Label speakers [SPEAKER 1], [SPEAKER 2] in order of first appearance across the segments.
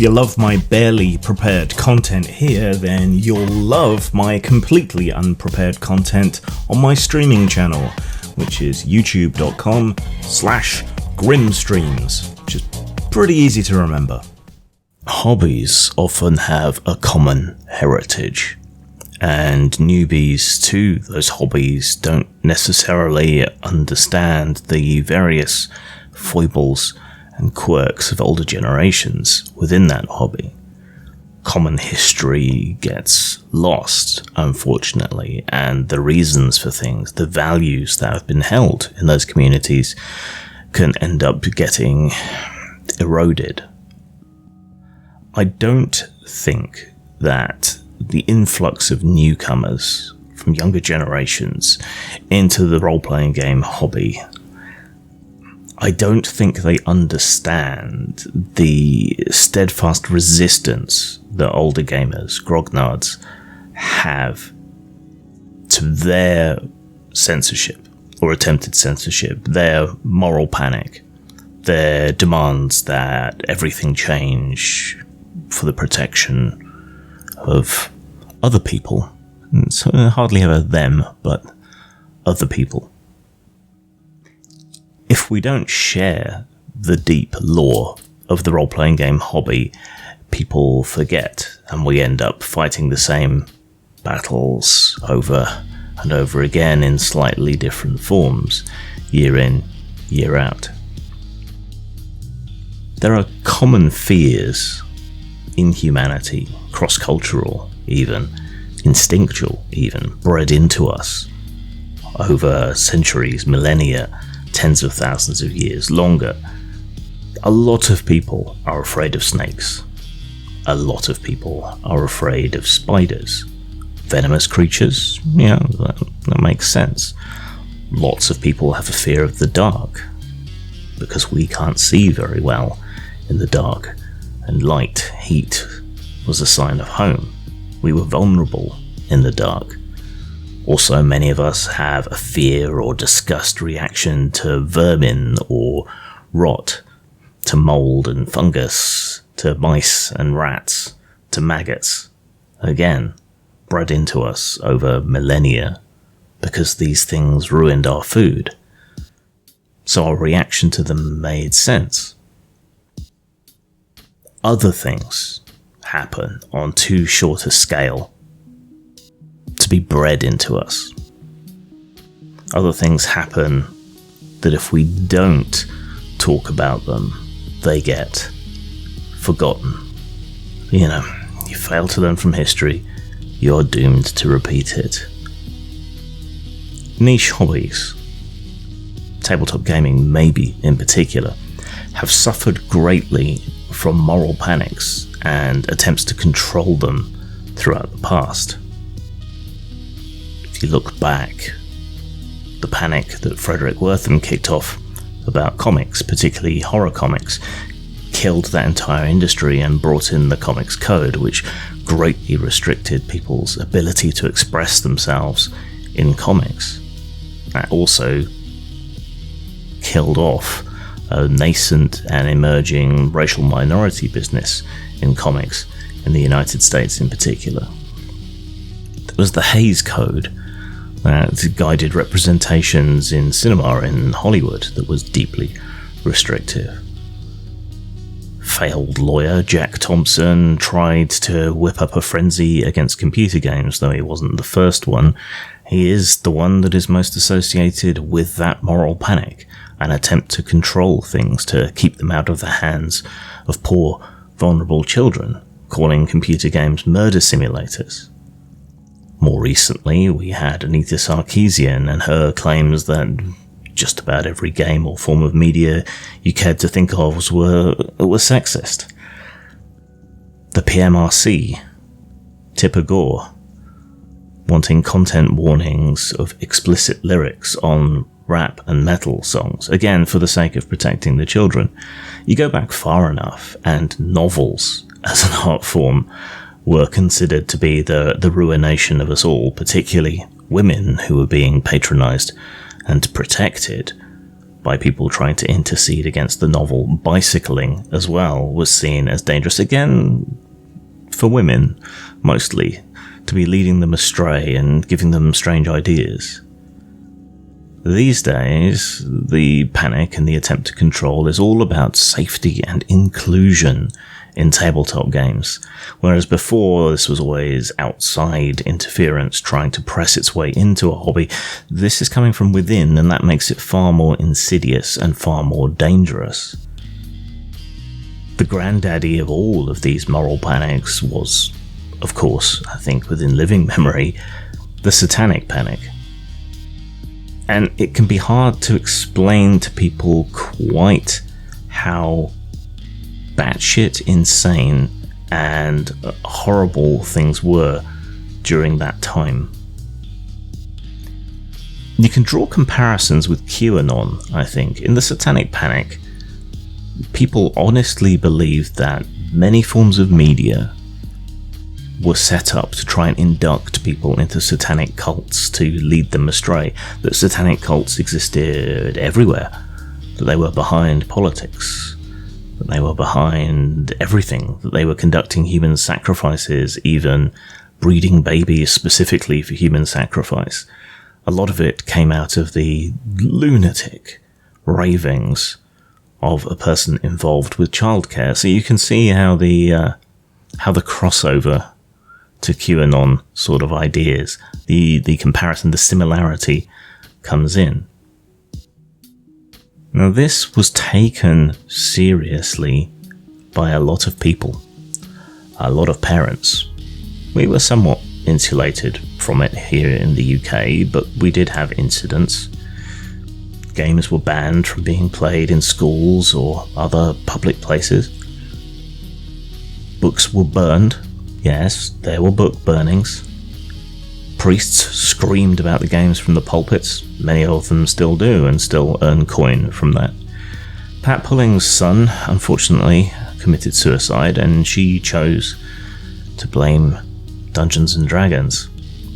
[SPEAKER 1] you love my barely prepared content here, then you'll love my completely unprepared content on my streaming channel, which is youtube.com/grimstreams, which is pretty easy to remember. Hobbies often have a common heritage, and newbies to those hobbies don't necessarily understand the various foibles and quirks of older generations within that hobby. Common history gets lost, unfortunately, and the reasons for things, the values that have been held in those communities can end up getting eroded. I don't think that the influx of newcomers from younger generations into the role-playing game hobby, I don't think they understand the steadfast resistance that older gamers, grognards, have to their censorship or attempted censorship, their moral panic, their demands that everything change for the protection of other people. So hardly ever them, but other people. If we don't share the deep lore of the role-playing game hobby, people forget, and we end up fighting the same battles over and over again in slightly different forms, year in, year out. There are common fears in humanity, cross-cultural even, instinctual even, bred into us over centuries, millennia, tens of thousands of years, longer. A lot of people are afraid of snakes. A lot of people are afraid of spiders. Venomous creatures? Yeah, that makes sense. Lots of people have a fear of the dark, because we can't see very well in the dark, and light, heat, was a sign of home. We were vulnerable in the dark. Also, many of us have a fear or disgust reaction to vermin or rot, to mold and fungus, to mice and rats, to maggots. Again, bred into us over millennia, because these things ruined our food. So our reaction to them made sense. Other things happen on too short a scale to be bred into us. Other things happen that if we don't talk about them, they get forgotten. You know, you fail to learn from history, you're doomed to repeat it. Niche hobbies, tabletop gaming maybe in particular, have suffered greatly from moral panics and attempts to control them throughout the past. If you look back, the panic that Frederick Wertham kicked off about comics, particularly horror comics, killed that entire industry and brought in the Comics Code, which greatly restricted people's ability to express themselves in comics. That also killed off a nascent and emerging racial minority business in comics, in the United States in particular. There was the Hays Code that guided representations in cinema in Hollywood that was deeply restrictive. Failed lawyer Jack Thompson tried to whip up a frenzy against computer games, though he wasn't the first one. He is the one that is most associated with that moral panic, an attempt to control things, to keep them out of the hands of poor, vulnerable children, calling computer games murder simulators. More recently, we had Anita Sarkeesian and her claims that just about every game or form of media you cared to think of was sexist. The PMRC, Tipper Gore, wanting content warnings of explicit lyrics on rap and metal songs, again for the sake of protecting the children. You go back far enough, and novels as an art form were considered to be the ruination of us all, particularly women who were being patronised and protected by people trying to intercede against the novel. Bicycling as well was seen as dangerous, again for women mostly, to be leading them astray and giving them strange ideas. These days, the panic and the attempt to control is all about safety and inclusion in tabletop games, whereas before this was always outside interference trying to press its way into a hobby. This is coming from within, and that makes it far more insidious and far more dangerous. The granddaddy of all of these moral panics was, of course, I think within living memory, the Satanic Panic. And it can be hard to explain to people quite how batshit insane and horrible things were during that time. You can draw comparisons with QAnon, I think. In the Satanic Panic, people honestly believed that many forms of media were set up to try and induct people into satanic cults to lead them astray, that satanic cults existed everywhere, that they were behind politics, that they were behind everything, that they were conducting human sacrifices, even breeding babies specifically for human sacrifice. A lot of it came out of the lunatic ravings of a person involved with childcare. So you can see how the crossover to QAnon sort of ideas, the comparison, the similarity comes in. Now this was taken seriously by a lot of people, a lot of parents. We were somewhat insulated from it here in the UK, but we did have incidents. Games were banned from being played in schools or other public places. Books were burned. Yes, there were book burnings. Priests screamed about the games from the pulpits. Many of them still do and still earn coin from that. Pat Pulling's son, unfortunately, committed suicide, and she chose to blame Dungeons and Dragons.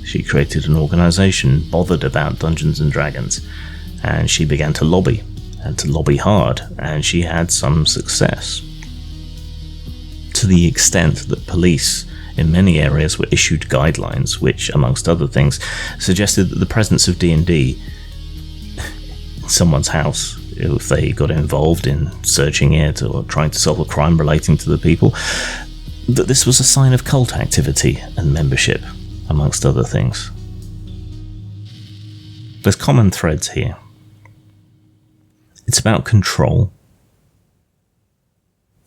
[SPEAKER 1] She created an organisation bothered about Dungeons and Dragons, and she began to lobby, and to lobby hard, and she had some success. To the extent that police in many areas were issued guidelines which, amongst other things, suggested that the presence of D&D in someone's house, if they got involved in searching it or trying to solve a crime relating to the people, that this was a sign of cult activity and membership, amongst other things. There's common threads here. It's about control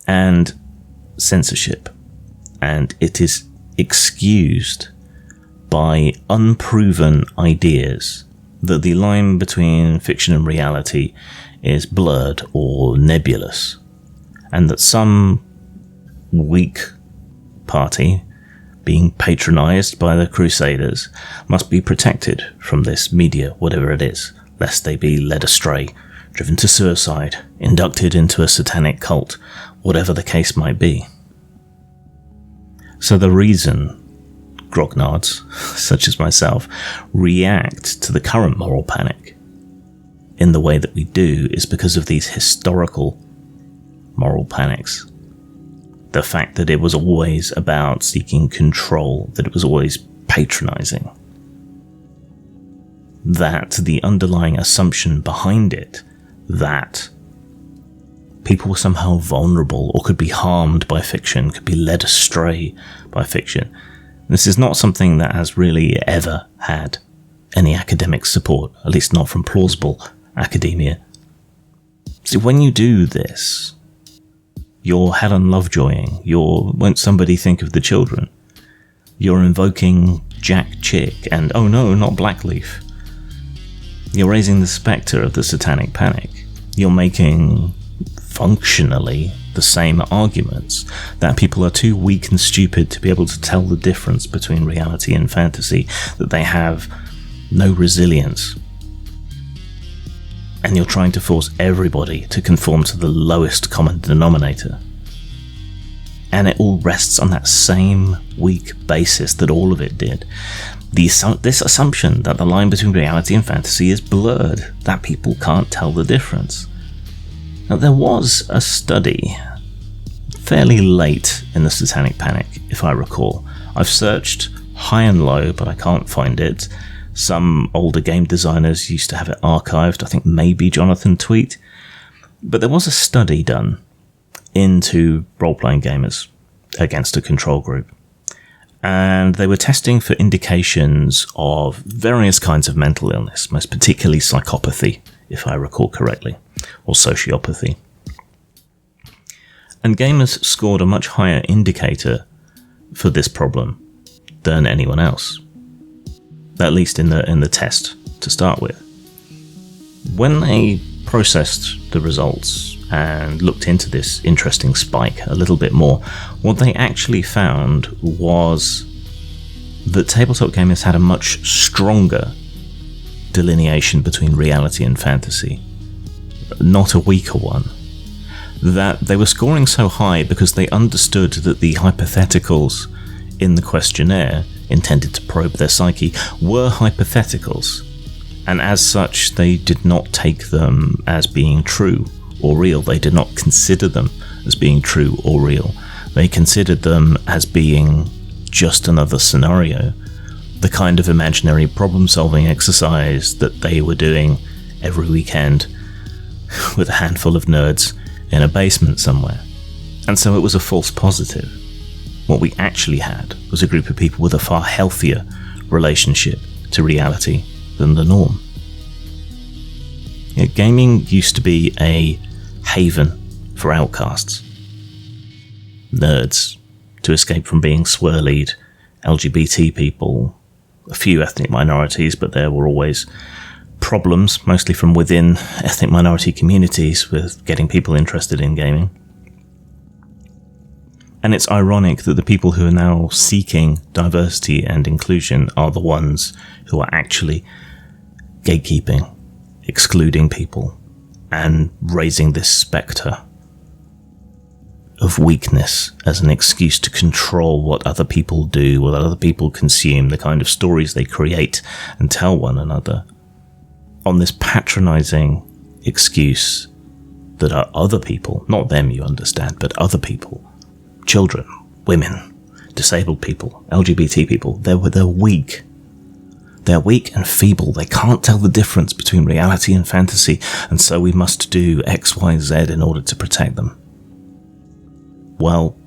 [SPEAKER 1] and censorship, and it is excused by unproven ideas that the line between fiction and reality is blurred or nebulous, and that some weak party being patronized by the Crusaders must be protected from this media, whatever it is, lest they be led astray, driven to suicide, inducted into a satanic cult, whatever the case might be. So the reason grognards, such as myself, react to the current moral panic in the way that we do is because of these historical moral panics. The fact that it was always about seeking control, that it was always patronizing, that the underlying assumption behind it, that people were somehow vulnerable or could be harmed by fiction, could be led astray by fiction. This is not something that has really ever had any academic support, at least not from plausible academia. So when you do this, you're Helen Lovejoying, won't somebody think of the children? You're invoking Jack Chick and, oh no, not Blackleaf. You're raising the spectre of the Satanic Panic. You're making functionally the same arguments, that people are too weak and stupid to be able to tell the difference between reality and fantasy, that they have no resilience. And you're trying to force everybody to conform to the lowest common denominator. And it all rests on that same weak basis that all of it did. this assumption that the line between reality and fantasy is blurred, that people can't tell the difference. Now, there was a study fairly late in the Satanic Panic, if I recall. I've searched high and low, but I can't find it. Some older game designers used to have it archived, I think maybe Jonathan Tweet. But there was a study done into role-playing gamers against a control group. And they were testing for indications of various kinds of mental illness, most particularly psychopathy, if I recall correctly, or sociopathy. And gamers scored a much higher indicator for this problem than anyone else, at least in the test to start with. When they processed the results and looked into this interesting spike a little bit more, what they actually found was that tabletop gamers had a much stronger delineation between reality and fantasy, not a weaker one. That they were scoring so high because they understood that the hypotheticals in the questionnaire intended to probe their psyche were hypotheticals, and as such they did not take them as being true or real. They did not consider them as being true or real. They considered them as being just another scenario, the kind of imaginary problem-solving exercise that they were doing every weekend with a handful of nerds in a basement somewhere. And so it was a false positive. What we actually had was a group of people with a far healthier relationship to reality than the norm. Gaming used to be a haven for outcasts, nerds, to escape from being swirlied, LGBT people, a few ethnic minorities, but there were always problems, mostly from within ethnic minority communities, with getting people interested in gaming. And it's ironic that the people who are now seeking diversity and inclusion are the ones who are actually gatekeeping, excluding people, and raising this spectre of weakness as an excuse to control what other people do, what other people consume, the kind of stories they create and tell one another, on this patronizing excuse that are other people, not them, you understand, but other people, children, women, disabled people, LGBT people, they're weak. They're weak and feeble. They can't tell the difference between reality and fantasy, and so we must do X, Y, Z in order to protect them. Well,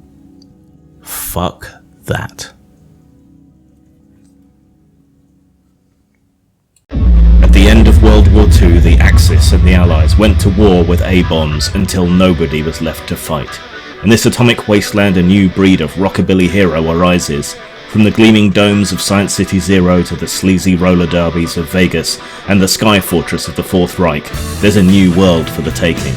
[SPEAKER 1] fuck that. At the end of World War II, the Axis and the Allies went to war with A-bombs until nobody was left to fight. In this atomic wasteland, a new breed of rockabilly hero arises. From the gleaming domes of Science City Zero to the sleazy roller derbies of Vegas and the sky fortress of the Fourth Reich, there's a new world for the taking.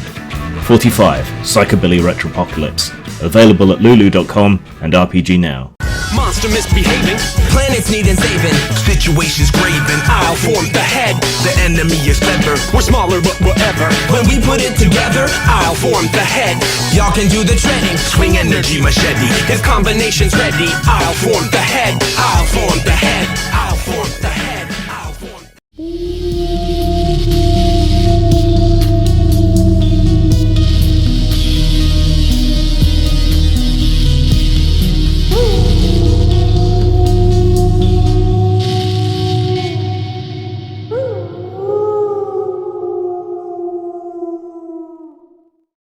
[SPEAKER 1] 45 Psychobilly Retropocalypse, available at lulu.com and RPG Now.
[SPEAKER 2] Monster misbehaving, planets needing saving, situations graven, I'll form the head. The enemy is clever, we're smaller but whatever. When we put it together, I'll form the head. Y'all can do the treading, swing energy machete. If combination's ready, I'll form the head. I'll form the head. I'll form the head.